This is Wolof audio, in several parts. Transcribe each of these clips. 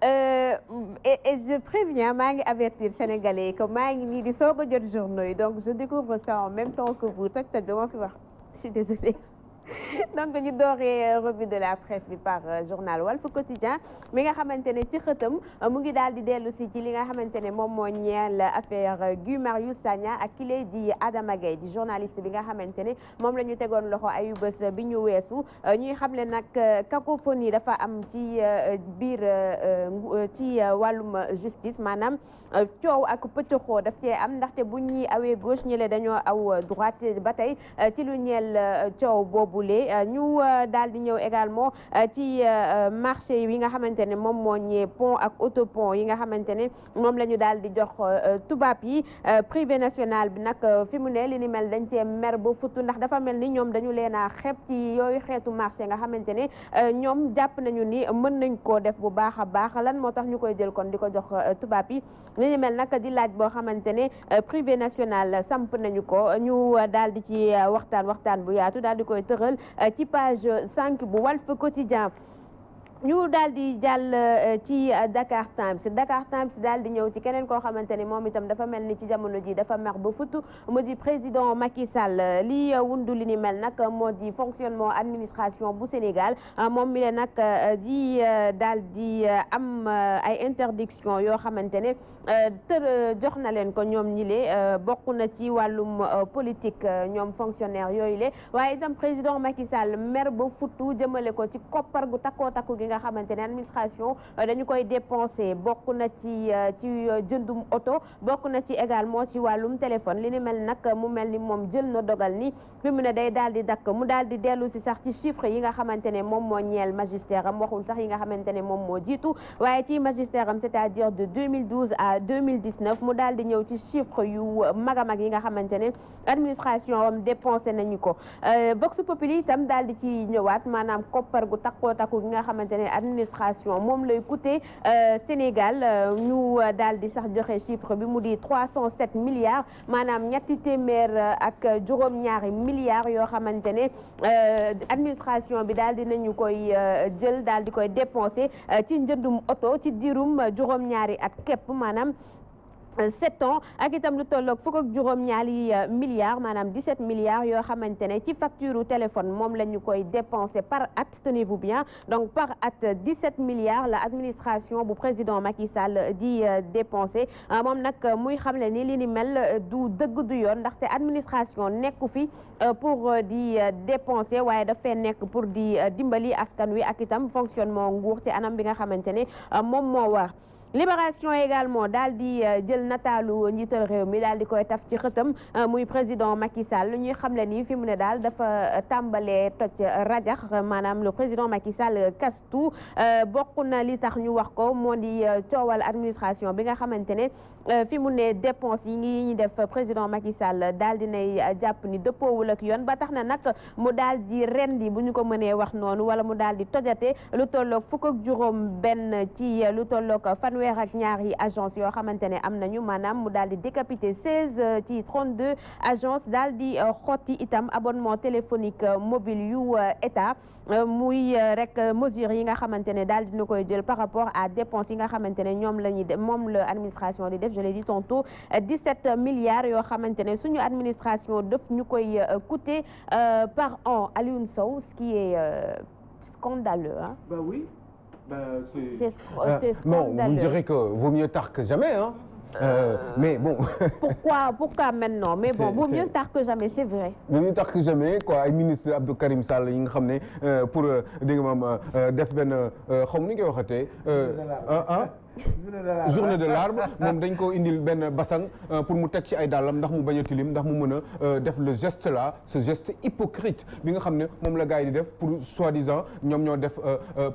et je préviens maa ngi avertir sénégalais yi que maa ngi nii di soog a jot journaux yi donc je découvre ça en même temps que vous toj dama fi wax je suis désolée. donc ñu dooree revue de la presse bi par journal Walf Quotidien mi nga xamante ne ci xëtam mu ngi daal di dellu si ci li nga xamante ne moom moo ñeel affaire Guy Marius Sagna ak ki lay di Adama Gaye di journaliste bi nga xamante ne moom la ñu tegoon loxo ayu bés bi ñu weesu ñuy xamle nag cacophonie dafa am ci biir ci wàllum justice maanaam coow ak pëccëxoo daf cee am ndaxte bu ñuy awee gauche ñi le dañoo aw droite ba tey ci lu ñeel coow boobule ñu daal di ñëw également ci marché yi nga xamante ne moom moo ñee pont ak autopont yi nga xamante ne moom la ñu daal di jox tubaab yi privé national bi nag fi mu ne li ni mel dañ cee mer ba futu ndax dafa mel ni ñoom dañu leen a xeeb ci yooyu xeetu marché nga xamante ne ñoom jàpp nañu ni mën nañ koo def bu baax a baax lan moo tax ñu koy jël kon di ko jox tubaab yi li ni mel nag di laaj boo xamante ne privé national samp nañu ko ñu daal di ci waxtaan bu yaatu daal di koy tëral ci page 5 bu Walf Quotidien ñu daal di jàll ci Dakar Times daal di ñëw ci keneen koo xamante ni moom itam dafa mel ni ci jamono ji dafa mer ba futu mu di président Macky Sall li wundu li ni mel nag moo di fonctionnement administration bu Sénégal moom mi le nag di daal di am ay interdiction yoo xamante ne jox na leen ko ñoom ñi le bokk na ci wàllum politique ñoom fonctionnaire yooyu le waaye itam président Macky Sall mer ba futu jëmale ko ci koppar gu takkoo takku gi nga xamante ne administration dañu koy dépenser bokk na ci jëndum oto bokk na ci également ci wàllum téléphone li ni mel nag mu mel ni moom jël na dogal ni fi mu ne day daal di dakk mu daal di dellu si sax ci chiffre yi nga xamante ne moom moo ñeel magistère am waxul sax yi nga xamante ne moom moo jiitu waaye ci magistère am c'est-à-dire de 2012 à 2019 mu daal di ñëw ci chiffre yu mag a mag yi nga xamante ne administration am dépensé nañu ko Vox Populi itam daal di ci ñëwaat maanaam koppar gu takkoo takku gi nga xamante ne administration moom lay coûter Sénégal ñu daal di sax joxe chiffre bi mu di 307 milliards maanaam ñetti téeméer ak juróom-ñaari milliards yoo xamante ne administration bi daal di nañu koy jël daal di koy dépenser ci njëndum oto ci diirum juróom-ñaari at képp maanaam 7 ans ak itam lu tolloog fukk ak juróom-ñaari milliards maanaam 17 milliards yoo xamante ne ci facture téléphone moom la ñu koy dépenser par at tenez-vous bien donc par at 17 milliards la administration bu président Macky Sall di dépenser moom nag muy xamle ni li ni mel du dëgg du yoon ndaxte administration nekku fi pour di dépenser waaye dafay nekk pour di dimbali askan wi ak itam fonctionnement nguur ci anam bi nga xamante ne moom moo war. Libération également daal di jël nataalu njiital réew mi daal di koy taf ci xëtam muy président Macky Sall ñuy xamle ni fi mu ne daal dafa tàmbalee toj rajax maanaam le président Macky Sall kastu bokk na li tax ñu wax ko moo di coowal administration bi nga xamante ne fi mu ne dépense yi ngi def président Macky Sall daal di nay jàpp ni dëppoowul ak yoon ba tax na nag mu daal di rendi bu ñu ko mënee wax noonu wala mu daal di tojate lu tolloog fukk ak juróom benn ci lu tolloog fanweer ak ñaari agence yoo xamante ne am nañu maanaam mu daal di décapité 16 ci 32 agence daal di xotti itam abonnement téléphonique mobile yu état muy rek mesures yi nga xamante ne daal dina koy jël par rapport à dépenses yi nga xamante ne ñoom la ñuy moom la administration di def je l'ai dit tantôt 17 milliards yoo xamante ne suñu administration def ñu koy coûter par an Alioune Sow ce qui est scandaleux hein. Bah oui. C'est scandaleux. Non, vous direz que vaut mieux tard que jamais hein. Mais bon. Pourquoi maintenant mais bon vaut mieux tard que jamais c'est vrai. vaut mieux tard que jamais quoi ay ministre Abdou Karim Sall yi nga xam ne pour dégg nga maam def benn xaw ma nu ñu koy waxatee. journée de l'arbre moom dañ ko indil benn basang pour mu teg ci ay dàllam ndax mu bañ a tilim ndax mu mën a def le geste là ce geste hypocrite bi nga xam ne moom la gars yi di def pour soi-disant ñoom ñoo def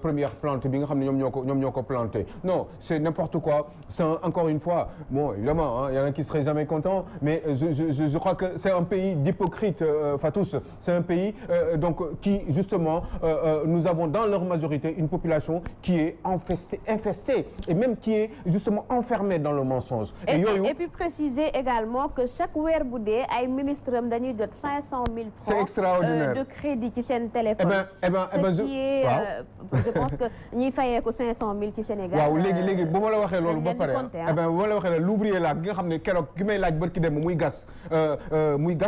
première plante bi nga xam ne ñoom ñoo ko planté non c'est n'importe quoi c'est encore une fois bon évidemment hein, il y en a qui seraient jamais contents mais je crois que c'est un pays d'hypocrites Fatouche c'est un pays donc qui justement nous avons dans leur majorité une population qui est infestée et même même qui est justement enfermé dans le mensonge. Et puis préciser également que chaque weer bu dee ay ministres am dañuy jot 500 000 francs. C'est extraordinaire. De crédit ci seen téléphone. Je pense que ñiy fayeeku 500 000 ci Sénégal. waaw léegi bu ma la waxee loolu ba pare bu ma la waxee l'ouvrier là gi nga xam ne keroog ki may laaj bët ki dem muy gas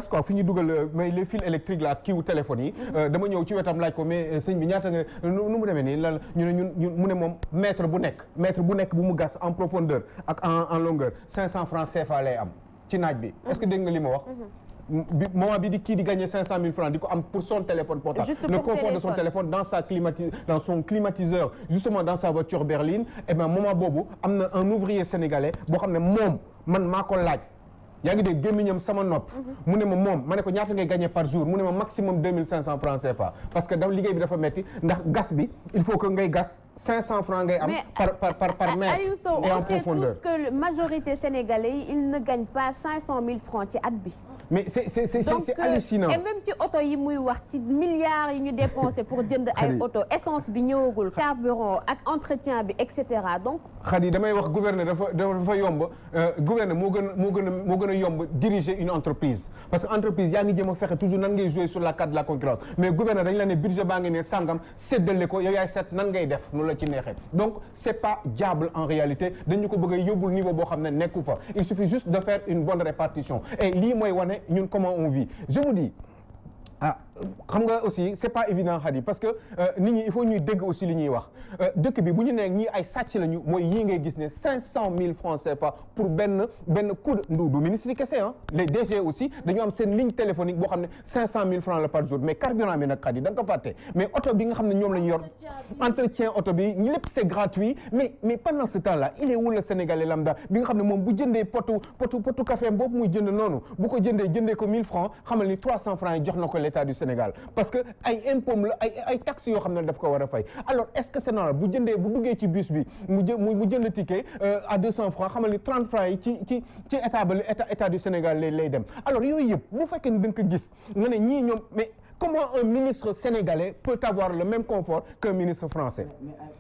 quoi fi ñu dugal mais les fils électriques là kiiwu téléphone yi dama ñëw ci wetam laaj ko mais sëñ bi ñaata nga nu mu demee nii lan ñu ne ñun mu ne moom mètre bu nekk bu mu gas en profondeur ak en longueur 500 francs CFA lay am ci naaj bi est-ce que dégg nga li ma wax moment bi di kii di gagner 500 000 francs di ko am pour son téléphone portable le confort de son téléphone dans son climatiseur justement dans sa voiture berline et bien moment boobu am na un ouvrier sénégalais boo xam ne moom man maa ko laaj yaa ngi dégg gémmiñam sama nopp mu ne ma moom ma ne ko ñaata ngay gagner par jour mu ne ma maximum 2500 francs CFA parce que liggéey bi dafa metti ndax gas bi il faut que ngay gas 500 francs ngay am par mètre et en profondeur. Mais que la majorité sénégalais ils ne gagnent pas 500 000 francs ci at bi. mais c'est hallucinant. Et même ci oto yi muy wax ci milliards yi ñu dépensé pour jënd ay oto essence bi ñëwagul carburant ak entretien bi et cetera donc. Khady damay wax gouverner dafa yomb gouverner moo gën a yomb diriger une entreprise parce que entreprise yaa ngi jéem a fexe toujours nan ngay jouer sur la carte de la concurrence mais gouverner dañ la ne budget baa ngi ne sangam séddale ko yow yaay seet nan ngay def nu la ci neexee donc c'est pas diable en réalité dañu ko bëgg a yóbbul niveau boo xam ne nekku fa il suffit juste de faire une bonne répartition et lii mooy wane ñun comment on vit je vous dis xam nga aussi c'est pas évident Khady parce que nit ñi il faut ñuy dégg aussi li ñuy wax dëkk bi bu ñu nee ñii ay sàcc lañu mooy yii ngay gis ne 500 000 francs CFA pour benn coup du ministre yi kese les DG aussi dañu am seen ligne téléphonique boo xam ne 500 000 francs la par jour mais carburant bi nag Khady da nga ko fàtte mais oto bi nga xam ne ñoom la ñu yor entretien oto bi ñi lépp c'est gratuit mais pendant ce temps là il est où le Sénégalais lambda bi nga xam ne moom bu jëndee potu café boobu muy jënd noonu bu ko jëndee ko 1000 francs xamal ni 300 francs yi jox na ko l'État du Sénégal parce que ay impôts la ay taxes yoo xam ne daf ko war a fay alors est-ce que c'est normal bu duggee ci bus bi mu jënd ticket à 200 francs xamal ni 30 francs yi ci état du Sénégal lay dem alors yooyu yëpp bu fekkee ni da nga ko gis nga ne ñii ñoom mais comment un ministre sénégalais peut avoir le même confort qu'un ministre français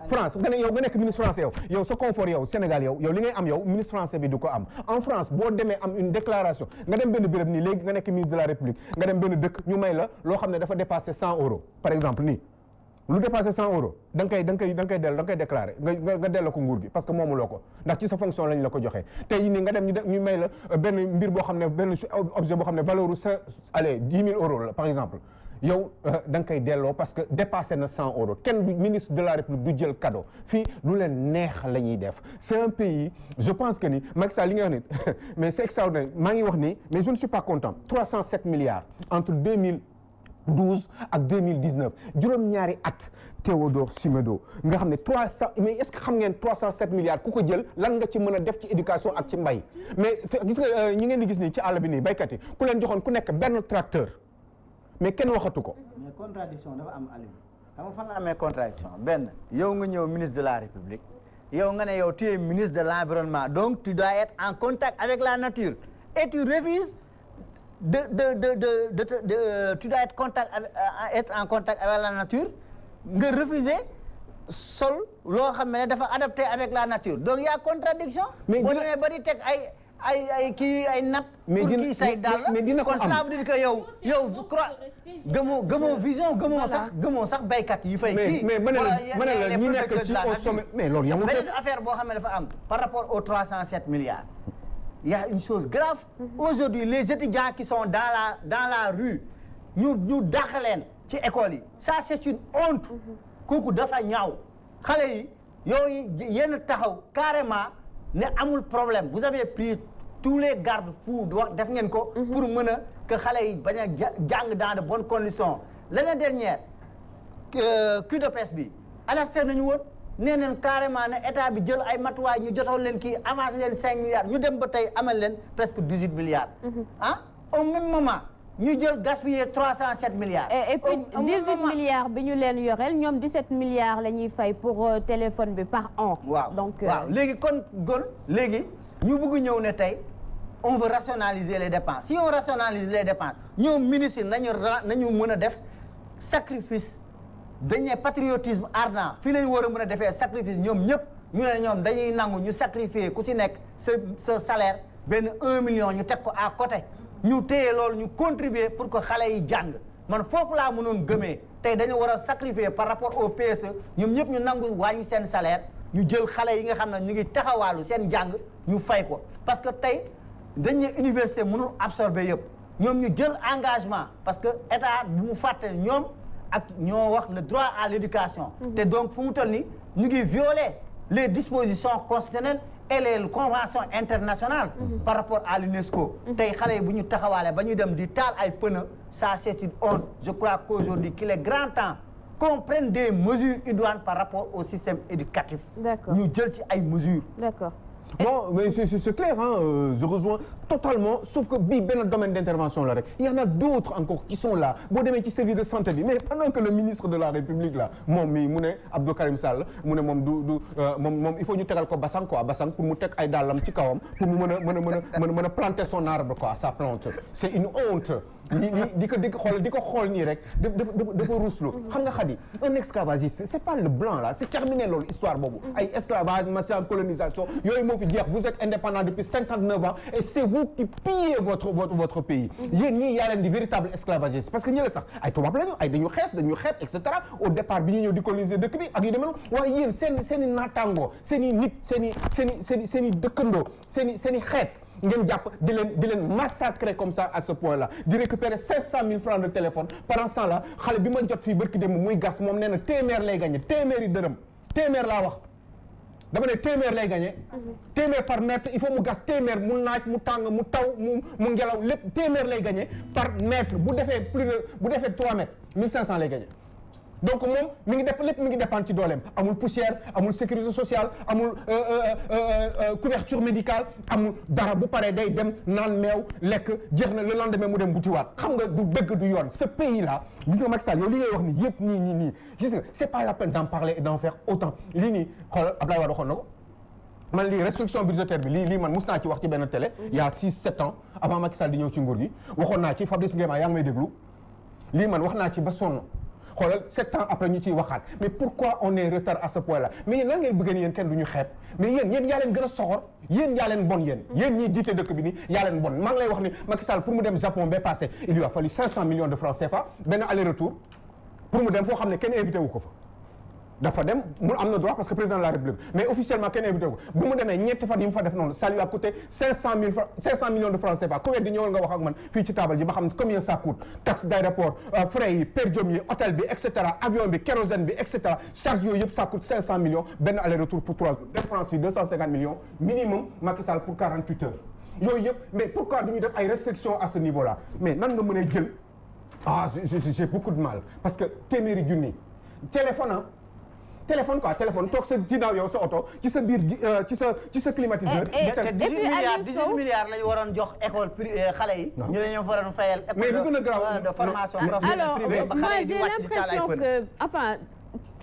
France nga nekk ministre français yow sa confort yow Sénégal yow li ngay am yow ministre français bi du ko am en France boo demee am une déclaration nga dem benn béréb nii léegi nga nekk ministre de la République nga dem benn dëkk ñu may la loo xam ne dafa dépasser 100 euros par exemple nii lu dépassé 100 euros da nga koy déclarer nga delloo ko nguur gi parce que moomuloo ko ndax ci sa fonction lañ la ko joxee tey nii nga dem ñu may la benn mbir boo xam ne benn objet boo xam ne valeur u 10 000 euros la par exemple yow da nga koy delloo parce que dépassé na 100 euros kenn du ministre de la République du jël cadeau fii lu leen neex la ñuy def c'est un pays je pense que ni Macky Sall li nga wax ni mais c'est extraordinaire maa ngi wax ni mais je ne suis pas content 307 milliards entre 2012 ak 2019 juróom-ñaari at Théodore Simedo nga xam ne 300 mais est-ce que xam ngeen 307 milliards ku ko jël lan nga ci mën a def ci éducation ak ci mbay mais gis nga ñi ngeen di gis nii ci àll bi nii baykat yi ku leen joxoon ku nekk benn tracteur mais kenn waxatu ko. mais contradiction dafa am Aliou xam nga fan la amee contradiction benn yow nga ñëw ministre de la République yow nga ne yow tu es ministre de l'environnement donc tu dois être en contact avec la nature et tu refuses tu dois être en contact avec la nature nga refuser sol loo xam ne dafa adapté avec la nature donc il y a contradiction. mais boo demee ba di teg ay napp. pour kii say dàll mais dina ko am kon cela veut dire que yow gëmoo vision gëmoo sax baykat yi fay kii. mais ma ne la ñi nekk ci au sommet mais loolu yamul benn affaire boo xam ne dafa am par rapport aux 307 milliards. Il y a une chose grave. Aujourd'hui les étudiants qui sont dans la rue ñu dàq leen ci école yi ça c'est une honte. kooku dafa ñaaw xale yi yooyu yéen taxaw carrément ne amul problème vous avez pris tous les garde-fous wax def ngeen ko. pour mën a que xale yi bañ a jàng dans de bonnes conditions. L'année dernière QDPS bi alerté nañu woon nee nañ carrément ne état bi jël ay matuwaay ñu jotoon leen kii avancé leen 5 milliards ñu dem ba tey amal leen presque 18 milliards. Au même moment. ñu jël gaspiller 307 milliards. Et puis 18 milliards bi ñu leen yoreel ñoom 17 milliards la ñuy fay pour téléphone bi par an. waaw donc waaw léegi kon léegi ñu bëgg ñëw ne tey on veut rationaliser les dépenses si on rationalise les dépenses ñoom ministre nañu mën a def sacrifice dañ ne patriotisme ardent fii lañ war a mën a defee sacrifice ñoom ñëpp ñu ne ñoom dañuy nangu ñu sacrifier ku si nekk sa salaire benn 1 million ñu teg ko à côté ñu téye loolu ñu contribuer pour que xale yi jàng man foofu laa mënoon gëmee tey dañu war a sacrifier par rapport au PSE ñoom ñëpp ñu nangu wàññi seen salaire ñu jël xale yi nga xam ne ñu ngi taxawaalu seen jàng ñu fay ko parce que tey dañ ne université mënul absorber yëpp ñoom ñu jël engagement parce que état bu mu fàtte ñoom ak ñoo wax le droit à l'éducation te donc fu mu toll ni ñu ngi violer les dispositions constitutionnelles et les conventions internationales par rapport à l'UNESCO tey xale yi bu ñu taxawaale ba ñu dem di taal ay pneus ça c'est une honte je crois qu'aujourd'hui qu'il est grand temps qu'on prenne des mesures idoines par rapport au système éducatif ñu jël ci ay mesures d'accord. Bon, mais c'est clair, hein, je rejoins totalement, sauf que bii benn domaine d'intervention la rek il y en a d'autres encore qui sont là boo demee ci service de santé bi mais pendant que le ministre de la République là moom mi mu ne Abdou Karim Sall mu ne moom moom il faut ñu tegal ko basang quoi basang pour mu teg ay dàllam ci kawam pour mu mën a planter son arbre quoi sa plante c'est une honte di ko xool nii rek dafa ruslu xam nga Khady un esclavagiste c'est pas le blanc là c'est terminé loolu histoire boobu ay esclavage machin colonisation yooyu moo fi jeex vous êtes indépendant depuis 59 ans et c'est vous qui pillez votre pays yéen ñii yaa leen di véritable esclavagiste parce que ñi la sax ay tubaab lañu ay dañu xeeb et cetera au départ bi ñu ñëw di coloniser dëkk bi ak yu demee noonu waaye yéen seen i naataangoo seen i nit seen i dëkkandoo seen i xeet ngeen jàpp di leen massacrer comme ça à ce point là di récupérer 500 000 francs de téléphone pendant ce temps là xale bi ma jot fii barki dem muy gas moom nee na téeméer lay gagné téeméeri dërëm téeméer laa wax dama ne téeméer lay gagné téeméer par mètre il faut mu gas téeméer mu naaj mu tàng mu taw mu ngelaw lépp téeméer lay gagné par mètre bu defee 3 mètres 1500 lay gagné donc moom mi ngi dépendre ci dooleem amul poussière amul sécurité sociale amul couverture médicale amul dara bu paree day dem naan meew lekk jeex na le lendemain mu dem butiwaat xam nga du dëgg du yoon ce pays là gis nga Macky Sall yow li ngay wax ni yëpp nii gis nga c'est pas la peine d'en parler et d'en faire autant lii nii xoolal Abdoulaye Wade waxoon na ko man lii restriction budgétaire bi lii man mus naa ci wax ci benn télé il y a 6-7 ans avant Macky Sall di ñëw ci nguur gi waxoon naa ci Fabrice Nguema yaa ngi may déglu lii man wax naa ci ba sonn xoolal 7 ans après ñu ciy waxaat mais pourquoi on est en retard à ce point là mais yéen nan ngeen bëgg yéen kenn du ñu xeeb mais yéen yaa leen gën a soxor yéen yaa leen bon yéen ñii jiite dëkk bi nii yaa leen bon maa ngi lay wax ni Macky Sall pour mu dem Japon ba passé il lui a fallu 500 millions de francs CFA benn aller retour pour mu dem foo xam ne kenn invité wu ko fa dafa dem mu am na droit parce que président de la République mais officiellement kenn invité ko bu mu demee ñetti fan yi mu fa def noonu ça lui a coûté 500 millions de francs CFA ku weddi ñëwal nga wax ak man fii ci table ji ba xam combien ça coûte taxe d'aéroport frais yi per diem yi hôtel bi et cetera avion bi kérosène bi et cetera charge yooyu yëpp ça coûte 500 millions benn aller-retour pour 3 jours de France yi 250 millions minimum Macky Sall pour 48 heures yooyu yëpp mais pourquoi du ñu def ay restrictions à ce niveau là mais nan nga mën a jël j'ai beaucoup de mal parce que téeméeri junni téléphone toog sa ginnaaw yow sa oto ci sa biir ci sa climatiseur. te 18 milliards lañu waroon jox école xale yi. ñu ne ñoo waroon fayal école mais lu gën a grave de formation professionnelle privée ba xale yi di wàcc di taal ay pneu. Enfin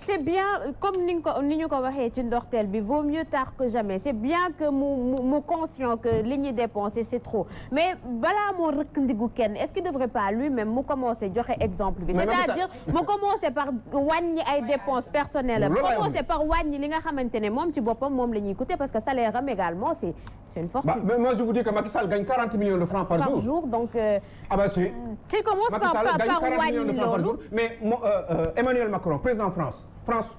c'est bien comme ni ñu ko waxee ci ndorteel bi vaut mieux tard que jamais c'est bien que mu conscient que li ñuy dépenser c'est trop mais balaa moo rëkk ndigu kenn est-ce qu'il devrait pas lui-même mu commencer joxe exemple bi c'est-à-dire mu commencer par wàññi ay dépenses personnelles commencer par wàññi li nga xamante ne moom ci boppam moom la ñuy coûter parce que salaire am également c'est une fortune. Mais moi je vous dis que Macky Sall gagne 40 millions de francs par jour donc c'est commence par wàññi loolu mais Emmanuel Macron président France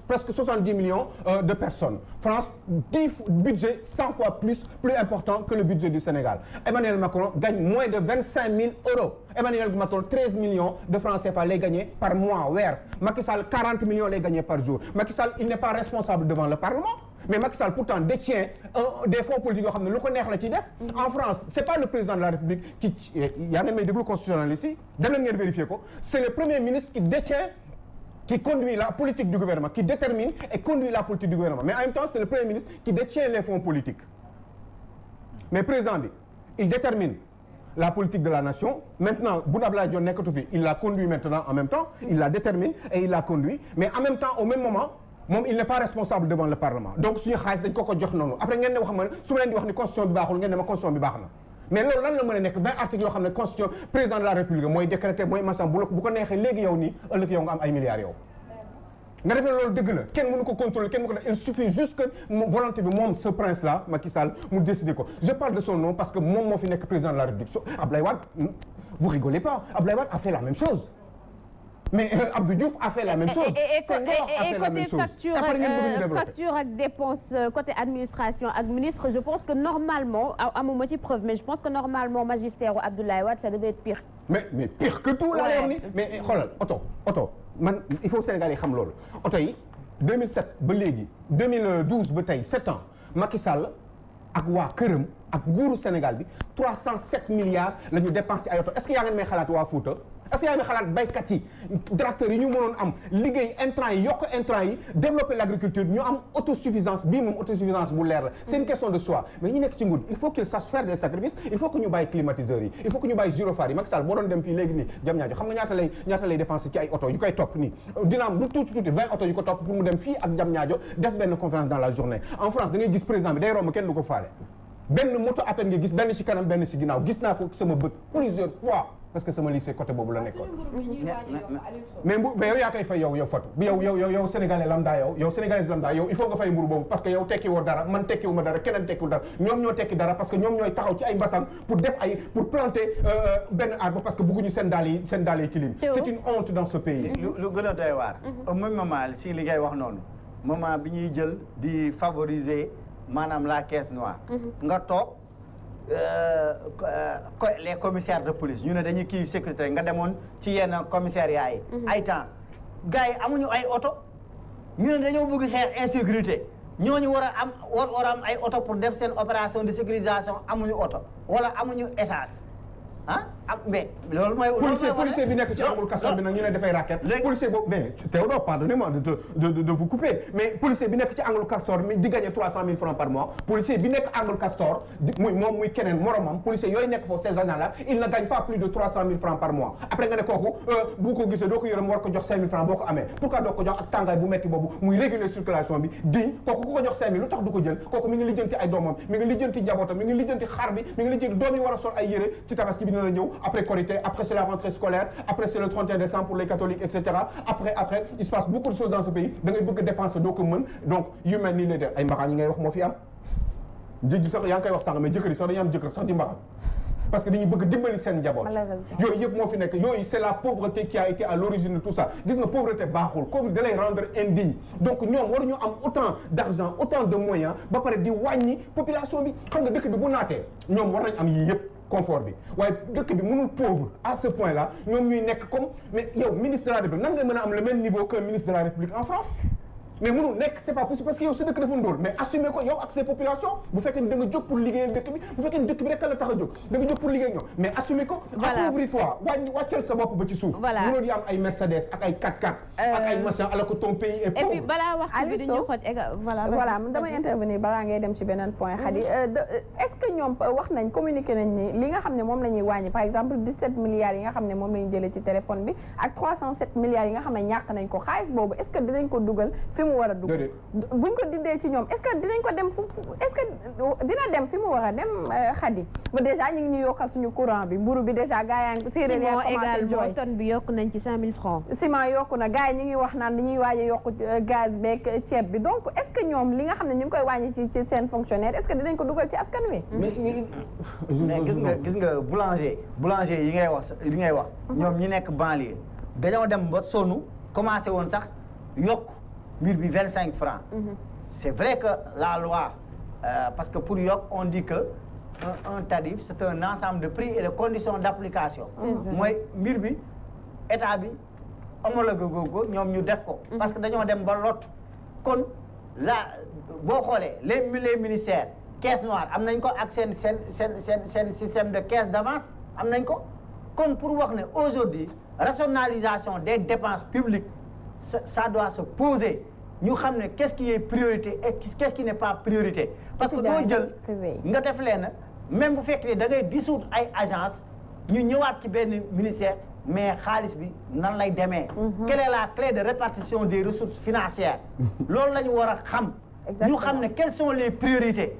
presque 70 millions de personnes. France, budget 100 fois plus important que le budget du Sénégal. Emmanuel Macron gagne moins de 25 000 €. Emmanuel Macron, 13 millions de francs CFA les gagner par mois. Macky Sall, 40 millions les gagner par jour. Macky Sall, il n'est pas responsable devant le Parlement. Mais Macky Sall, pourtant, détient des fonds politiques. En France, c'est pas le président de la République qui... Il y a même des groupes constitutionnels ici. C'est le Premier ministre qui détient qui conduit la politique du gouvernement, qui détermine et conduit la politique du gouvernement. Mais en même temps, c'est le Premier ministre qui détient les fonds politiques. Mais président, il détermine la politique de la nation. Maintenant, Boun Abdallah Dionne il la conduit maintenant en même temps, il la détermine et il la conduit. Mais en même temps, au même moment, il n'est pas responsable devant le Parlement. Donc, si vous avez dit que après, vous avez dit que la constitution est bonne, la constitution est bonne. Mais loolu lan la mën a nekk 20 articles yoo xam ne constitution président de la république mooy décrété mooy machin bu ko neexee léegi yow nii ëllëg yow nga am ay milliards yow nga defee loolu dëgg la kenn mënu ko contrôler kenn mënu ko def il suffit juste que volonté bi moom ce prince là Macky Sall mu décider ko je parle de son nom parce que moom moo fi nekk président de la République Abdoulaye Wade vous rigolez pas Abdoulaye Wade a fait la même chose mais Abdou Diouf a fait la même chose. Senghor a fait la même chose. Facture ak dépense côté administration ak ministre je pense que normalement amuma ci preuve mais je pense que normalement magistère u Abdoulaye Wade ça devait être pire. mais pire que tout. la ni mais xoolal oto man il faut Sénégal yi xam loolu oto yi 2007 ba léegi 2012 ba tey 7 ans Macky Sall ak waa këram ak nguuru Sénégal bi 307 milliards la ñu dépensé ay oto est-ce que yaa ngeen may xalaat waa Fouta. est-ce que yaa ngi xalaat baykat yi tracteurs yi ñu mënoon am liggéey intrants yi yokk intrants yi développer l'agriculture ñu am autosuffisance bii moom autosuffisance bu leer la c'est une question de choix mais ñu nekk ci nguur il faut qu'ils sachent faire des sacrifices il faut que ñu bàyyi climatiseurs yi il faut que ñu bàyyi gyrophares yi Macky Sall boo doon dem fii léegi nii jam ñaajo xam nga ñaata lay dépenser ci ay oto yu koy topp nii dina am lu tuuti 20 oto yu ko topp pour mu dem fii ak jam ñaajo def benn conférence dans la journée en France da ngay gis président bi day romb kenn du ko faale benn moto à peine nga gis benn ci kanam benn ci ginnaaw gis naa ko sama bët plusieurs fois parce que sama lycée côté boobu la nekkoon. mais yow yaa koy fay yow Fatou bi yow sénégalais lambda yow sénégalais lambda yow il faut nga fay mburu boobu parce que yow tekki woo dara man tekki wu ma dara keneen tekkiwul dara ñoom ñoo tekki dara parce que ñoom ñooy taxaw ci ay mbassam pour planter benn arbre parce que bëgguñu seen daal yi tilim. c'est une honte dans ce pays. lu gën a doy waar. au même moment si li ngay wax noonu moment bi ñuy jël di favoriser maanaam la caisse noire. nga toog. les commissaires de police ñu ne dañuy kii sécurité nga demoon ci yenn commissariat yi. ay temps gars yi amuñu ay oto ñu ne dañoo bëgg xeex insécurité ñooñu war a am ay oto pour def seen opération de sécurisation amuñu oto wala amuñu essence mais loolu mooy. policier bi nekk ci angul castor bi nag ñu ne dafay racket. policier boobu mais Théodore pardonnez-moi de vous couper mais policier bi nekk ci angul castor mi di gagner 300 000 francs par mois policier bi nekk angul castor muy keneen moromam policier yooyu nekk foofu ces agents là il ne gagne pas plus de 300 000 francs par mois après nga ne kooku bu ko gisee doo ko yërëm war ko jox 5 000 francs boo ko amee pourquoi doo ko jox ak tàngaay bu metti boobu muy réguler circulation bi diñ kooku ku ko jox 5 000 lu tax du ko jël kooku mi ngi lijjanti ay doomam mi ngi lijjanti njabootam mi ngi lijjanti xar bi mi ngi lijjanti doom yi war a sol ay yére ci tabaski bi la ñëw après Korité après c'est la rentrée scolaire après c'est le 31 décembre pour les catholiques etc après il se passe beaucoup de choses dans ce pays da ngay bëgg dépenser doo ko mën donc yu mel nii lay def ay mbaxaan yi ngay wax moo fi am njëg sax yaa ngi koy wax sànq mais jëkkër yi sax dañuy am jëkkër sax di mbaxaan parce que dañuy bëgg dimbali seen njaboot yooyu yëpp moo fi nekk yooyu c'est la pauvreté qui a été à l'origine de tout ça gis nga pauvreté baaxul pauvreté da lay rendre indigne donc ñoom waruñu am autant d'argent autant de moyens ba pare di wàññi population bi xam nga dëkk bi bu naatee ñoom war nañ am yii yëpp confort bi waaye dëkk bi mënul pauvre à ce point là ñoom ñuy nekk comme mais yow ministre de la République nan nga mën a am le même niveau qu'un ministre de la République en France mais mënul nekk c'est pas possible parce que yow sa dëkk dafa ndóol mais assumer ko yow ak ses populations bu fekkee ni da nga jóg pour liggéeyal dëkk bi bu fekkee ni dëkk bi rek la tax a jóg da nga jóg pour liggéey ñoom mais assumer ko appauvris-toi wàccal sa bopp ba ci suuf mënoo di am ay Mercedes ak ay 4x4 ak ay machin alors que ton pays est pauvre et puis balaa waxtu bi dañu xoj voilà damay intervenir balaa ngay dem ci beneen point Khady est-ce que ñoom wax nañ communiqué nañ ni li nga xam ne moom la ñuy wàññi par exemple 17 milliards yi nga xam ne moom la ñu jëlee ci téléphone bi ak 307 milliards yi nga xam ne ñàkk nañ ko xaalis boobu est-ce que dinañ ko dugal mu war a dugg buñ ko dindee ci ñoom est-ce que dinañ ko dem est-ce que dina dem fi mu war a dem Khady ba déjà ñu ngi ñu yokkal suñu courant bi mburu bi déjà gars yaa ngi séeréer yaa commencé jooy tonne bi yokku nañ ci 5 000 francs ciment yokku na gars yi ñu ngi wax naan dañuy waaj a yokku gaz beeg ceeb bi donc est-ce que ñoom li nga xam ne ñu ngi koy wàññi ci seen fonctionnaire est-ce que dinañ ko dugal ci askan wi mais gis nga boulanger yi ngay wax ñoom ñi nekk banlieue dañoo dem ba sonn commencé woon sax yokk mbir bi 25 francs c'est vrai que la loi parce que pour yokk on dit que un tarif c'est un ensemble de prix et de conditions d'application mooy mbir bi état bi homologué ko ñoom ñu def ko parce que dañoo dem ba lot kon la boo xoolee les ministères caisse noire am nañ ko ak seen système de caisse d'avance am nañ ko kon pour wax ne aujourd'hui rationalisation des dépenses publiques ça doit se poser ñu xam ne qu'est-ce qui est priorité et qu'est-ce qui n'est pas priorité parce que doo jël nga def leen même bu fekkee da ngay dissoudre ay agence ñu ñëwaat ci benn ministère mais xaalis bi nan lay demee quelle est la clé de répartition des ressources financières loolu la ñu war a xam ñu xam ne quelles sont les priorités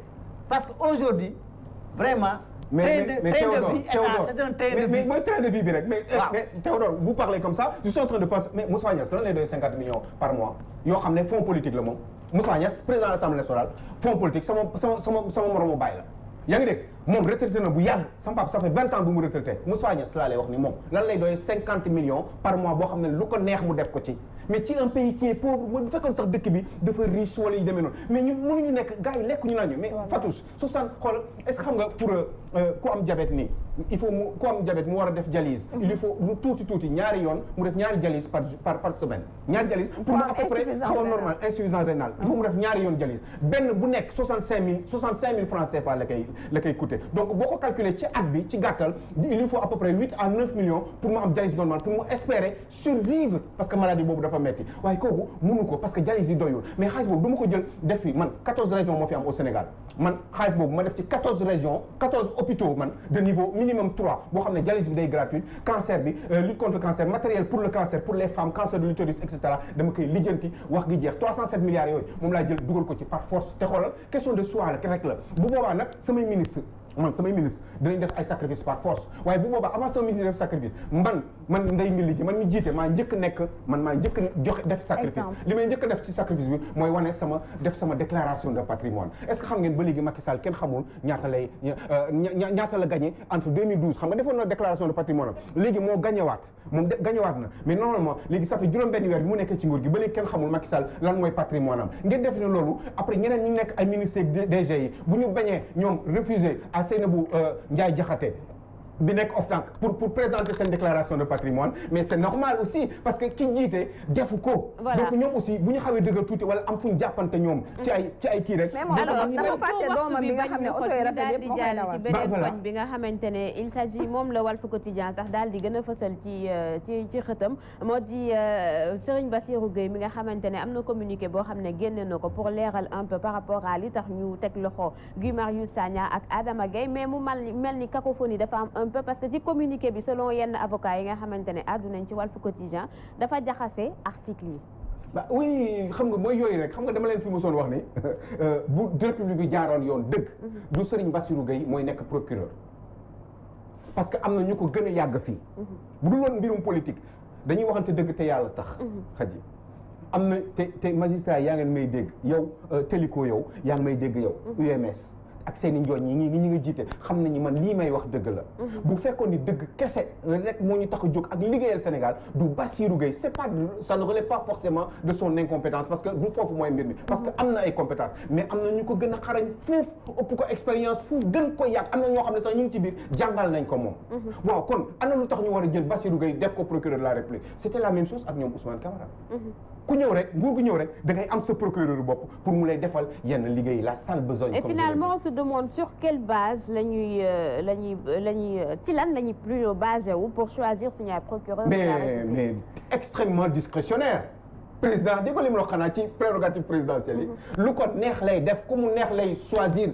parce que aujourd'hui vraiment mais Théodore c'est un train de vie. mais mooy train de vie bi rek mais Théodore vous parlez comme ça je suis en train de penser mais Moussa Niasse lan lay doy 50 millions par mois yoo xam ne fonds politique la moom Moussa Niasse président de l'Assemblée nationale fonds politique sama moromu baay la yaa ngi dégg moom retraité na bu yàgg sama papa ça fait 20 ans bu mu retraité Moussa Niasse laa lay wax ni moom lan lay doy 50 millions par mois boo xam ne lu ko neex mu def ko ci mais ci un pays qui est pauvre mooy bu fekkoon sax dëkk bi dafa riche wala yu demee noonu mais ñun mënuñu nekk gars yi lekkuñu nañu mais Fatouche 60 xool est-ce que xam nga pour ku am diabète nii il faut mu ku am diabète mu war a def dialyse il faut lu tuuti ñaari yoon mu def ñaari dialyse par semaine ñaari dialyse pour mu à peu près xaw a normal insuffisance rénale il faut mu def ñaari yoon dialyse benn bu nekk 65 000 francs CFA la koy coûter donc boo ko calculer ci at bi ci gàttal il lui faut à peu près 8 à 9 millions pour mu am dialyse normale pour mu espérer survivre parce que maladie boobu dafa metti waaye kooku mënu ko parce que dialyse yi doyul mais xaalis boobu du ma ko jël def fi man 14 régions moo fi am au Sénégal man xaalis boobu ma def ci 14 régions 14 hôpitaux man de niveau minimum 3 boo xam ne dialyse bi day gratuite cancer bi lutte contre cancer matériel pour le cancer pour les femmes cancer de l'utérus et cetera dama koy lijjanti wax gi jeex 307 milliards yooyu moom laa jël dugal ko ci par force te xoolal question de choix la rek la bu boobaa nag samay ministre dinañ def ay sacrifice par force waaye bu boobaa avant sama ministre def sacrifice man Ndeye Mbili gi man mi jiite maa njëkk joxe def sacrifice li may njëkk def ci sacrifice bi mooy wane sama déclaration de patrimoine est-ce que xam ngeen ba léegi Macky Sall kenn xamul ñaata la gagné entre 2012 xam nga defoon na déclaration de patrimoine léegi moo gagnéwaat na mais normalement léegi ça fait juróom benn weer bi mu nekkee ci nguur gi ba léegi kenn xamul Macky Sall lan mooy patrimoine am ngeen def ne loolu après ñeneen ñi nekk ay ministres DG yi bu ñu bañee ñoom refuser à Seynabou Ndiaye Diakhaté bi nekk OFNAC pour présenter seen déclaration de patrimoine mais c'est normal aussi parce que ki jiite defu ko donc ñoom aussi bu ñu xawee dëgër tuuti wala am fu ñu jàppante ñoom ci ay kii rek alors dafa fàtte doomam bi nga xam ne oto yi rafet yëpp moo koy dawal ci beneen poñ bi nga xamante ne il s'agit moom la Walf Quotidien sax daal di gën a fësal ci xëtam moo di Serigne Bassirou Gueye mi nga xamante ne am na communiqué boo xam ne génne na ko pour leeral un peu par rapport à li tax ñu teg loxo Guy Marius Sagna ak Adama Gueye mais mu mel ni cacophonie dafa am parce que ci communiqué bi selon yenn avocats yi nga xamante ne àddu nañ ci Walf Quotidien dafa jaxase article yi. bah oui xam nga mooy yooyu rek xam nga dama leen fi mosoon wax ni bu république bi jaaroon yoon dëgg. du Serigne Bassirou Gueye mooy nekk procureur. parce que am na ñu ko gën a yàgg fii. bu dul woon mbirum politique dañuy waxante dëgg te yàlla tax. xaj am na te magistrat yaa ngeen may dégg yow Téliko yow yaa ngi may dégg yow. UMS. ak seen i njooñ ñi nga jiite xam nañu man lii may wax dëgg la bu fekkoon ni dëgg kese rek moo ñu tax a jóg ak liggéeyal Sénégal du Bassirou Gueye c'est pas ça ne relève pas forcément de son incompétence parce que du foofu mooy mbir mi parce que am na ay compétences mais am na ñu ko gën a xarañ fuuf ëpp ko expérience fuuf gën ko yàgg am na ñoo xam ne sax ñu ngi ci biir jàngal nañ ko moom waaw kon ana lu tax ñu war a jël Bassirou Gueye def ko procureur de la République c'était la même chose ak ñoom Ousmane Camara ku ñëw rek nguur gu ñëw rek da ngay am sa procureur bopp pour mu lay defal yenn liggéey la sale besogne. Et finalement on se demande sur quelle base ci lan la ñuy plus basé wu pour choisir suñu ay procureur. mais extrêmement discrétionnaire. président di ko lim loo xanaa ci prérogative présidentielle yi lu ko neex lay def ku mu neex lay choisir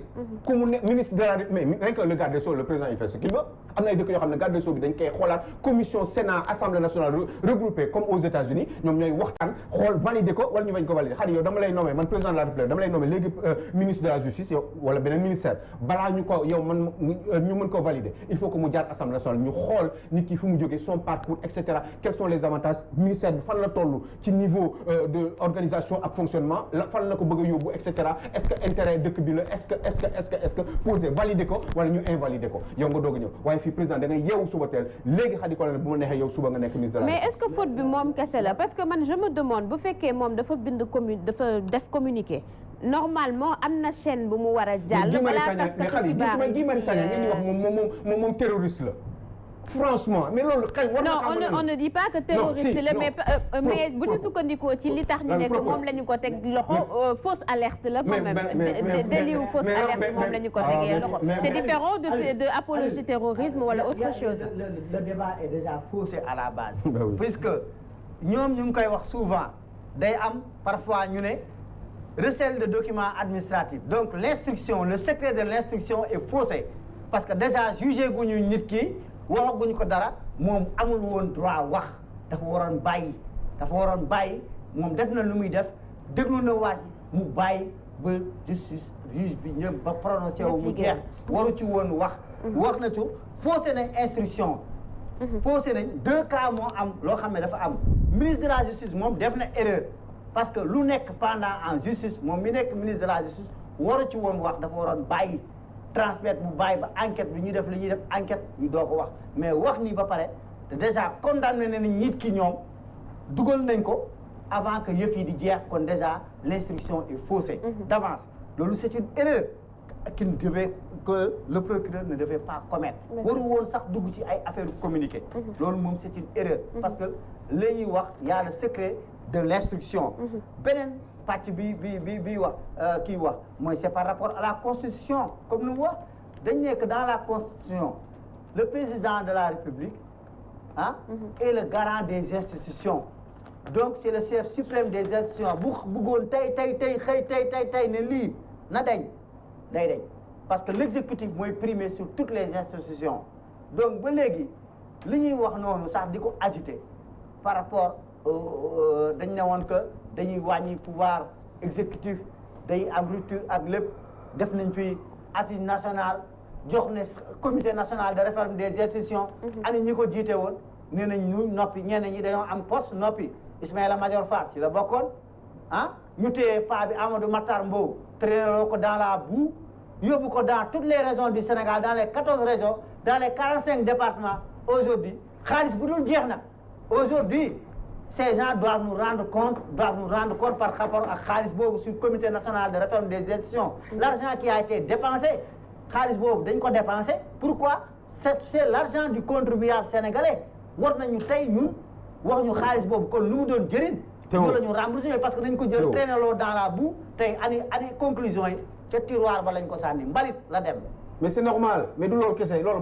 ku mu ne ministre de la mais rien que le garde des Sceaux le président il fait ce qu'il veut am na ay dëkk yoo xam ne garde des Sceaux bi dañ koy xoolaat commission Sénat Assemblée nationale regroupée comme aux États-Unis ñoom ñooy waxtaan xool valider ko wala ñu bañ ko valider xadi yow dama lay nommer man président de la République dama lay nommer léegi ministre de la justice yow wala beneen ministère balaa ñu ko yow man ñu mën ko valider il faut que mu jaar Assemblée nationale ñu xool nit ki fu mu jógee son parcours et cetera quels sont les avantages ministère bi fan la toll ci niveau de organisation ak fonctionnement la fan la ko bëgg a yóbbu et cetera est-ce que intérêt dëkk bi la est-ce que poser valider ko wala ñu invalider ko yow nga doog a ñëw waaye fii président da ngay yeewu suba teel léegi xadi ko la bu ma neexee yow suba nga nekk ministre de la mais est-ce que faute bi moom kese la parce que man je me demande bu fekkee moom dafa def communiqué normalement am na chaîne bu mu war a jàll. mais xadi Guy Marius Sagna ngeen di wax moom terroriste la. franchement mais loolu xel war na non on ne dit pas que terroriste la mais bu ñu sukkandikoo ci li tax ñu nekk moom la ñu ko teg loxo fausse alerte la quand même délit ou fausse alerte moom la ñu ko tegee loxo c'est différent de apologie terrorisme wala autre chose. Le débat est déjà faussé à la base puisque ñoom ñu ngi koy wax souvent day am parfois ñu ne recel de documents administratifs donc l'instruction le secret de l'instruction est faussé parce que déjà jugé guñu nit ki waxaguñ ko dara moom amul woon droit wax dafa waroon bàyyi moom def na lu muy def déglu na waaj mu bàyyi ba justice juge bi ñëpp ba prononcé wu mu jeex waru ci woon wax wax na ci faussé nañ instruction. faussé nañ 2 cas moo am loo xam ne dafa am ministre de la justice moom def na erreur parce que lu nekk pendant en justice moom mi nekk ministre de la justice waru ci woon wax dafa waroon bàyyi transmettre mu bàyyi ba enquête bi ñuy def li ñuy def enquête ñu doo ko wax mais wax nii ba pare te déjà condamné nañ nit ki ñoom dugal nañ ko avant que yëf yi di jeex kon déjà l'instruction est faussée d'avance loolu c'est une erreur que le procureur ne devait pas commettre waru woon sax dugg ci ay affaire communiqué loolu moom c'est une erreur parce que la ñuy wax y a le secret de l'instruction beneen pàcc bi wax kii wax mooy c'est par rapport à la constitution comme nu mu wax dañ nekk dans la constitution le président de la république est le garant des institutions donc c'est le chef suprême des institutions bu bëggoon tey ne lii na dañ day dañ parce que l'exécutif mooy primer sur toutes les institutions donc ba léegi li ñuy wax noonu sax di ko agiter par rapport dañ ne woon que dañuy wàññi pouvoir exécutif day am rupture ak lépp def nañ fi assise nationale jox ne comité national de réforme des institutions ani ñi ko jiite woon nee nañ ñu noppi ñenn ñi dañoo am poste noppi Ismaïla Madior Fall ci la bokkoon ñu téye pa bi Amadou Matar Mbow traîner ko dans la boue yóbbu ko dans toutes les régions du Sénégal dans les 14 régions dans les 45 départements aujourd'hui xaalis bu dul jeex nag aujourd'hui ces gens doivent nous rendre compte par rapport ak xaalis boobu sur comité national de réforme des institutions l'argent qui a été dépensé xaalis boobu dañ ko dépensé pourquoi c'est l'argent du contribuable sénégalais war nañu tey ñun wax ñu xaalis boobu kon lu mu doon jëriñ ñu la ñu remboursé parce que dañ ko jël traîner loo dans la boue tey ani conclusion yi ca tiroir ba lañ ko sànni mbalit la dem mais c'est normal mais du loolu kese loolu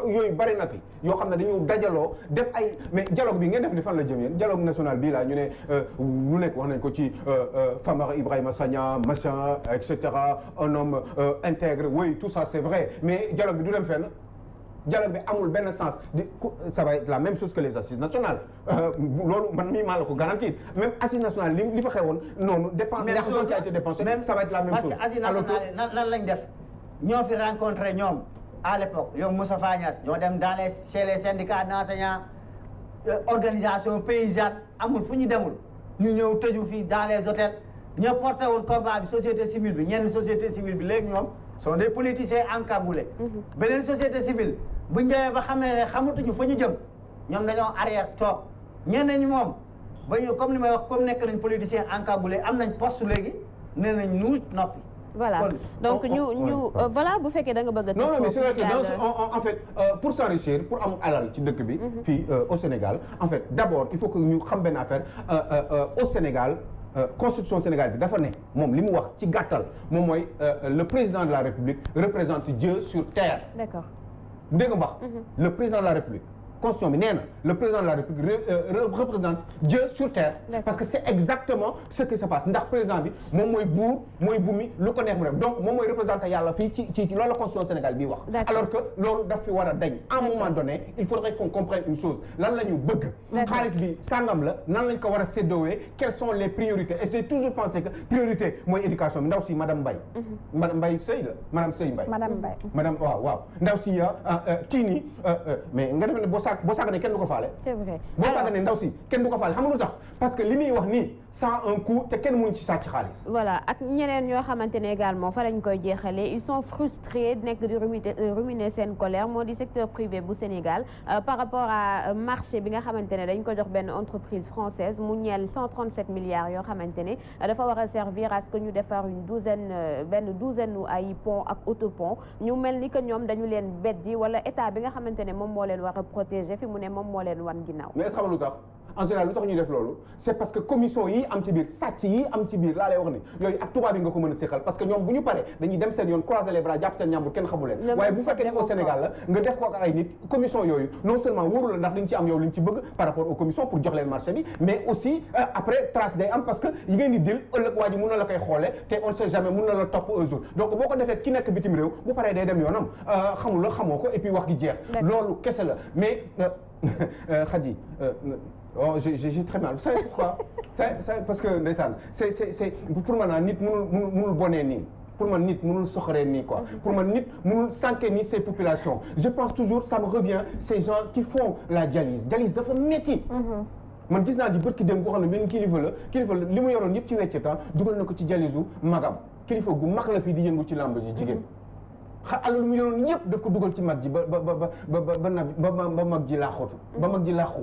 yooyu bari na fi yoo xam ne dañu dajaloo def ay mais dialogue bi ngeen def ni fan la jëm yéen dialogue national bii là ñu ne lu nekk wax nañ ko ci Famara Ibrahima Sagna machin et cetera un homme intègre oui tout ça c'est vrai mais dialogue bi du dem fenn dialogue bi amul benn sens ça va être la même chose que les assises nationales loolu man mii maa la ko garantir même assises nationales li fa xewoon noonu dépense l'argent qui a été dépensé ça va être la même chose parce que assises nationales nan lañ def ñoo fi rencontré ñoom à l'époque yow Moustapha Niasse ñoo dem chez les syndicats d'enseignants organisation paysanne amul fu ñu demul ñu ñëw tëju fii dans les hôtels ñoo porté woon combat bi société civile bi ñenn société civile bi léegi ñoom sont des politiciens encagoulés beneen société civile buñ demee ba xam ne xamatuñu fa ñu jëm ñoom dañoo arrière toog ñenn ñi moom ba ñu comme li may wax comme nekk nañ politicien encagoulé am nañ poste léegi nee nañ nuuj noppi voilà donc voilà bu fekkee da nga bëgg a. non mais c'est vrai que en fait pour s'enrichir pour am alal ci dëkk bi. fii au Sénégal en fait d'abord il faut que ñu xam benn affaire au Sénégal constitution Sénégal bi dafa ne moom li mu wax ci gàttal moom mooy le président de la République représente Dieu sur terre. D'accord. dégg nga mbax le président de la République. constitution bi nee na le président de la République représente Dieu sur terre. Parce que c'est exactement ce qui se passe ndax président bi moom mooy buur mooy bumi lu ko neex mu def donc moom mooy représenté yàlla fii ci loolu la constitution Sénégal bi wax. alors que loolu daf fi war a dañ. à un moment donné il faudrait qu'on comprenne une chose lan la ñu bëgg. xaalis bi sangam la nan lañ ko war a séddoowee quelles sont les priorités et j'ai toujours pensé que priorité mooy éducation bi ndaw si madame Mbaye. madame Mbaye Seye la madame Seye Mbaye. madame waaw ndaw si kii nii mais nga def ne boo sàgganee kenn du ko faale. c'est vrai boo sàgganee ndaw si kenn du ko faale xam nga lu tax parce que li muy wax nii sans un coût te kenn mënu ci sàcc xaalis. voilà ak ñeneen ñoo xamante ne également fa lañ koy jeexalee ils sont frustrés nekk di ruminer seen colère moo di secteur privé bu Sénégal par rapport à marché bi nga xamante ne dañ ko jox benn entreprise française mu ñeel 137 milliards yoo xamante ne dafa war a servir à ce que ñu defar benn douzaine ay pont ak autopont ñu mel ni que ñoom dañu leen beddi wala état bi nga xamante ne moom moo leen war a protéger fi mu ne moom moo leen wan ginnaaw. mais est-ce que xam nga lu tax en général lu tax ñuy def loolu c'est parce que commission yi am ci biir sàcc yi am ci biir laa lay wax ni yooyu ak tubaab yi nga ko mën a séqal parce que ñoom bu ñu paree dañuy dem seen yoon croiser les bras jàpp seen ñàmbur kenn xamu leen waaye bu fekkee ne au Sénégal la nga def ko ak ay nit commission yooyu non seulement wóoru la ndax dañ ci am yow li ñu ci bëgg par rapport aux commissions pour jox leen marché bi mais aussi après trace day am parce que yi ngeen di dil ëllëg waa ji mën na la koy xoole te on ne sait jamais mën na la topp un jour donc boo ko defee ki nekk bitim réew bu paree day dem yoonam xamul la xamoo ko et puis wax gi jeex loolu kese la mais Khady oh j'ai très mal vous savez pourquoi c'est parce que ndeysaan c'est pour man nit mënul bonee nii pour man nit mënul soxoree nii quoi pour man nit mënul sànke nii ces populations je pense toujours ça me revient ces gens qui font la dialyse dafa métti man gis naa di bërki dem koo xam ne benn kilifa la li mu yoroon yëpp ci wecce temps dugal na ko ci dialyse u magam kilifa gu mag la fii di yëngu ci làmb ji jigéen alal lu mu yoroon yëpp daf ko dugal ci mag ji ba mag ji laaxootu ba mag ji laaxu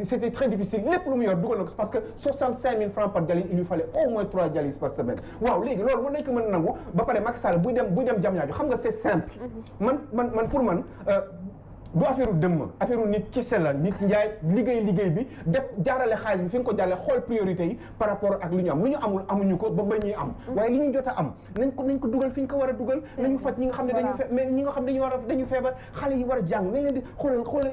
c'était très difficile lépp lu mu yor dugal na ko parce que 65 000 francs par dialyse il lui fallait au moins 3 dialyses par semaine waaw léegi loolu mën nañ ko mën a nangu ba pare Macky Sall buy dem Diamniadio xam nga c'est simple man pour man du affaire dëmm affaire nit kese la nit njaay liggéey bi def jaarale xaalis bi fi nga ko jaarale xool priorité yi par rapport ak lu ñu amul amuñu ko ba ñuy am waaye li ñu jot a am nañ ko dugal fi ñu ko war a dugal nañu faj ñi nga xam ne ñi nga xam ne dañu feebar xale yi war a jàng nañ leen di xoolal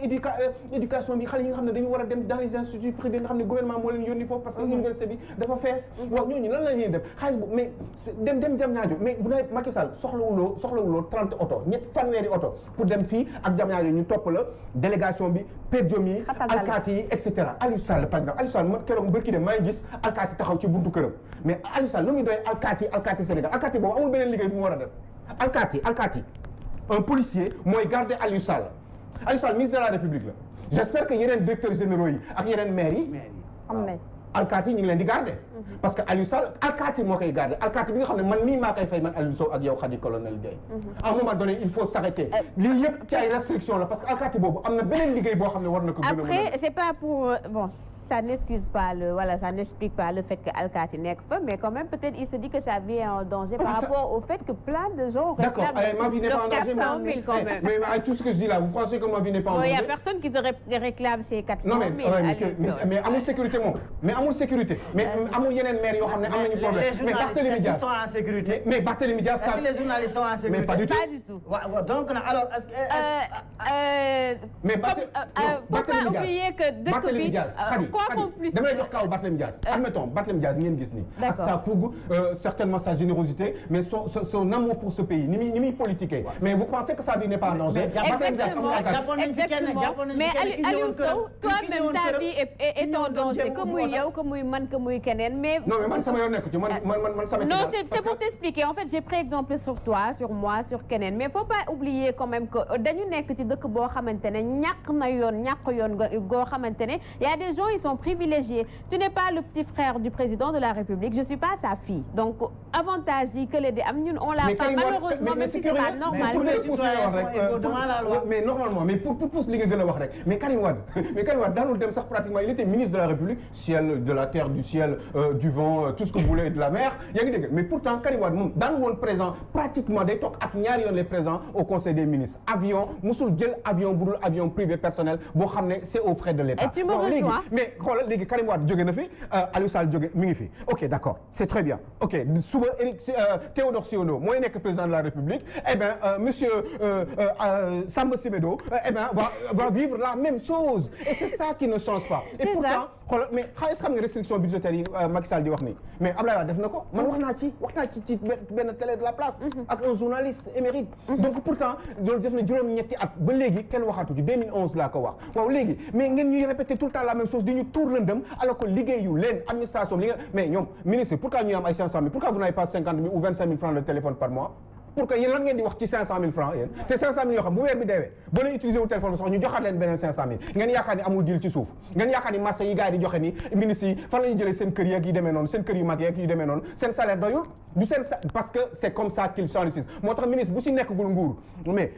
éducation bi xale yi nga xam ne dañu war a dem dans les instituts privés nga xam ne gouvernement moo leen yónni foofu parce que université bi dafa fees waaw ñooñu lan la ñuy def xaalis bu mais dem Diamniadio mais vous n'avez Macky Sall soxlawuloo 30 oto fanweeri oto pour dem fii ak Diamniadio topp la délégation bi perjom yi alkaati yi et cetera Aliou Sall par exemple Aliou Sall man keroog bërki dem maa ngi gis alkaati taxaw ci buntu këram mais Aliou Sall lu muy doy alkaati Sénégal alkaati boobu amul beneen liggéey bu mu war a def alkaati un policier mooy garder Aliou Sall ministre de la République la j'espère que yeneen directeurs généraux yi ak yeneen maires yi am nañ alkaati ñu ngi leen di garder parce que Aliou Sall alkaati moo koy garder alkaati bi nga xam ne man mii maa koy fay man Aliou Sow ak yow Khady Colonel Guèye à un moment donné il faut s'arrêter lii yëpp ci ay restrictions la parce que alkaati boobu am na beneen liggéey boo xam ne war na ko gën a après c'est pas pour bon ça n'excuse pas ça n'explique pas le fait que alkaati nekk fa mais quand même peut-être il se dit que sa vie est en danger par rapport au fait que plein de gens réclament ma vie n'est pas en danger 400 000 quand même mais avec tout ce que je dis là vous pensez que ma vie n'est pas en danger il y a personne qui te réclame ces 400 000 mais amul sécurité moom mais amul sécurité mais amul yeneen maire yoo xam ne am nañu problème mais Barthélémy Dias sont en sécurité mais Barthélémy Dias est-ce que les journalistes sont en sécurité mais pas du tout waaw donc alors est-ce que mais Barthélémy Dias oublier que dëkk bi quoi qu'on puisse dama lay jox kaw Barthélémy Dias admettons Barthélémy Dias ngeen gis ni ak sa fougue certainement sa générosité mais son amour pour ce pays ni muy politiquer mais vous pensez que sa vie n'est pas en danger exactement mais Aliou Sow toi-même ta vie est en danger que muy yow que muy man que muy keneen mais non mais man sama yoon nekk ci man sama non c'est pour t'expliquer en fait j'ai pris exemple sur toi sur moi sur keneen mais faut pas oublier quand même que dañu nekk ci dëkk boo xamante ne ñàkk yoon goo xamante ne y a des gens ils sont privilégiés tu n'es pas le petit frère du président de la République je suis pas sa fille donc avantage yi que les di am ñun on l'a pas malheureusement même si c'est pas normal mais normalement mais pour pousse li nga gën a wax rek mais Karim Wade daanul dem sax pratiquement il était ministre de la République ciel de la terre du ciel du vent tout ce que vous voulez de la mer yaa ngi dégg mais pourtant Karim Wade moom daanul woon présent pratiquement day toog ak ñaari yoon les présents au conseil des ministres avion musul jël avion bu dul avion privé personnel boo xam ne c'est aux frais de l'État léegi mais xoolal léegi Karim Wade jóge na fi Aliou Sall jóge mi ngi fi ok d'accord c'est très bien ok suba Théodore Siono mooy nekk président de la République eh bien monsieur Samba Simédo eh bien va vivre la même chose et c'est ça qui ne change pas et pourtant xoolal mais est-ce que xam nga restriction budgétaire yi Macky Sall di wax nii mais Abdoulaye Wade def na ko man wax naa ci benn télé de la place ak un journaliste émérite donc pourtant loolu def na juróom-ñetti at ba léegi kenn waxatu ci 2011 laa ko wax waaw léegi mais ngeen ñuy répéter tout le temps la même chose di ñu tuur lëndëm alors que liggéeyu leen administration li nga mais ñoom ministre pourquoi ñu am ay 500 000 pourquoi vous n'avez pas 50 000 ou 25 000 francs de téléphone par mois pour que yéen lan ngeen di wax ci 500 000 francs yéen te 500 000 yoo xam bu weer bi deewee boo leen utiliser wu téléphone sax ñu joxaat leen beneen 500 000 ngeen yaakaar ni amul dil ci suuf ngeen yaakaar ni marché yi gars yi di joxe ni ministres yi fan la ñuy jëlee seen kër yeeg yi demee noonu seen kër yu mag yeeg yu demee noonu seen salaire doyul du seen parce que c'est comme ça qu'ils s'enrichissent moo tax ministre bu si nekkagul nguur mais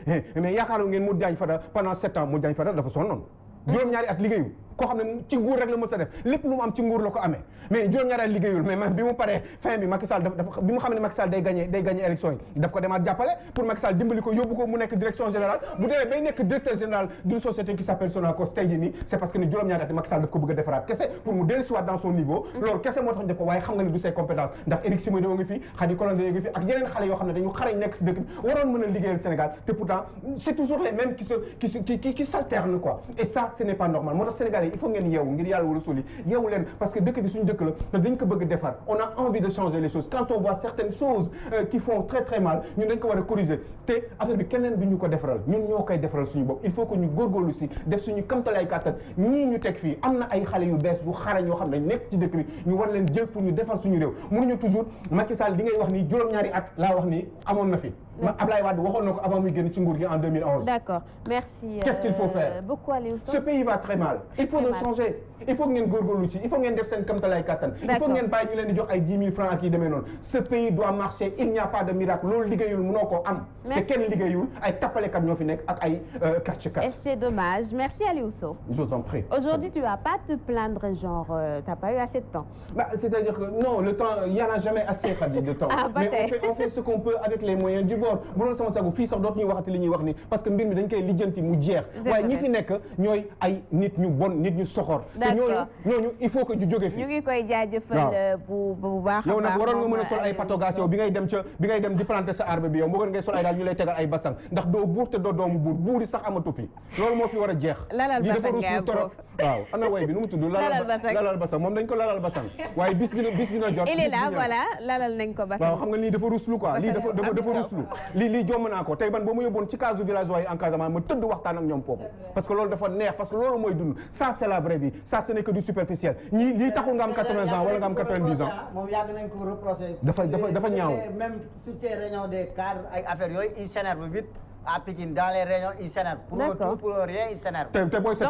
yaakaaru ngeen Modou Diagne Fada pendant 7 ans Modou Diagne Fada dafa sonnoon juróom-ñaari at liggéeyu koo xam ne ci nguur rek la mës a def lépp lu mu am ci nguur la ko amee mais juróom-ñaari at liggéeyul mais man bi mu paree fin bi Macky Sall dafa bi mu xam ne Macky Sall day gagné élection yi daf ko demaat jàppale pour Macky Sall dimbali ko yóbbu ko mu nekk direction générale bu demee bay nekk directeur général d'une société qui s'appelle Sonacos tey jii nii c'est parce que ni juróom-ñaari at Macky Sall daf ko bëgg a defaraat kese pour mu dellusiwaat dans son niveau loolu kese moo tax ñu def ko waaye xam nga ne du ses compétences ndax Éric Simoneau ngi fi Khady Colonel ngi fi ak yeneen xale yoo xam ne dañu xarañ nekk si dëkk bi waroon mën a liggéeyal Sénégal te pourtant c'est toujours les mêmes qui s'alternent quoi et ça ce n'est pas normal moo tax Sénégal Sénégalais il faut ngeen yeewu ngir yàlla war a soli yeewu leen parce que dëkk bi suñu dëkk la te dañ ko bëgg defar on a envie de changer les choses quand on voit certaines choses qui font très très mal ñun dañ ko war a corriger te affaire bi keneen du ñu ko defaral ñun ñoo koy defaral suñu bopp il faut que ñu góorgóorlu si def suñu kamtalaay kàttan ñii ñu teg fii am na ay xale yu bees yu xarañ yoo xam ne nekk ci dëkk bi ñu war leen jël pour ñu defar suñu réew mënuñu toujours Macky Sall li ngay wax ni juróom-ñaari at laa wax ni amoon na fi Ablaye Wade waxoon na ko avant muy génn ci nguur gi en 2011. D'accord, merci. Qu'est-ce qu'il faut faire? Beaucoup Aliou Sow. Ce pays va très mal. Il faut le changer. Il faut ngeen góorgóorlu ci il faut ngeen def seen kamtalaay kattan. Il faut ngeen bàyyi ñu leen di jox ay 10 000 francs ak yi demee noonu. Ce pays doit marcher il n'y a pas de miracle loolu liggéeyul mënoo koo am. te kenn liggéeyul ay tappalekat ñoo fi nekk ak ay kàcckat. Et c'est dommage. Merci Aliou Sow. Je vous en prie. Aujourd'hui tu vas pas te plaindre genre t'as pas eu assez de temps. Bah c'est-à-dire que non le temps il y en a jamais assez Khady de temps. Mais on fait ce qu'on peut avec les moyens du bord. Bu doon sama sago fii sax dootuñu waxati li ñuy wax ni parce que mbir mi dañ koy lijjanti mu jeex. waaye ñi fi nekk ñooy ay nit ñu bon nit ñu soxor. te ñooñu il faut que ñu jóge fi. ñu ngi koy jaajëfal bu baax a baax. yow nag waroon nga mën a sol ay patogas yow bi ngay dem di planter sa arbre bi yow moo gën ngay sol ay daal ñu lay tegal ay basang ndax doo buur te doo doomu buur buuri sax amatu fi loolu moo fi war a jeex. lalal basang nga torop waaw ana way bi nu mu tudd. lalal basang moom dañ ko lalal basang waaye bis dina jot. il est là voilà lalal nañ ko basang. waaw xam nga lii dafa ruslu quoi lii dafa ruslu lii jomm naa ko tey ban ba mu yóbboon ci case villageois yi en Casamance ma tëdd waxtaan ak ñoom foofu parce que loolu dafa neex parce que loolu mooy dund ça c'est la vraie vie ça ce n'est que du superficiel ñii lii taxul nga am 80 ans wala nga am 90 ans. moom yàgg nañ ko reprocher. dafa ñaaw. même sur ces réunions des cadres ay affaires yooyu il s'énerve vite à Pikine dans les réunions il s'énerve. pour tout pour rien il s'énerve. te booy seet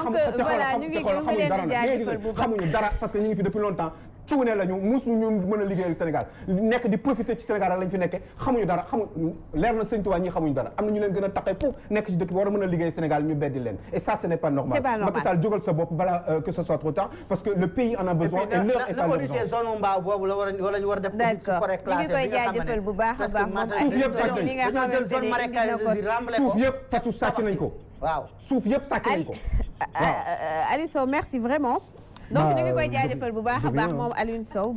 xamuñu dara parce que ñu ngi fi depuis longtemps. cuune lañu musu ñu mën a liggéeyal Sénégal nekk di profiter ci Sénégal rek lañ fi nekkee xamuñu dara leer na Sëñ Tuubaa ñi xamuñu dara am na ñu leen gën a taqee foofu nekk ci dëkk bi war a mën a liggéey Sénégal ñu beddi leen et ça ce n'est pas normal. Macky Sall jógal sa bopp balaa que ce soit trop tard parce que le pays en a besoin et l'heure est à l'urgence. zone mbaaw boobu la ñu war a def audit ci forêt classée bi nga xam ne parce que suuf yëpp sàcc nañ dañoo jël zone marécageuse yi remblé ko suuf yëpp fatu sàcc nañ ko waaw suuf yëpp sàcc nañ ko Aliou Sow merci vraiment donc ñu ngi koy jaajëfal bu baax a baax moom Aliou Sow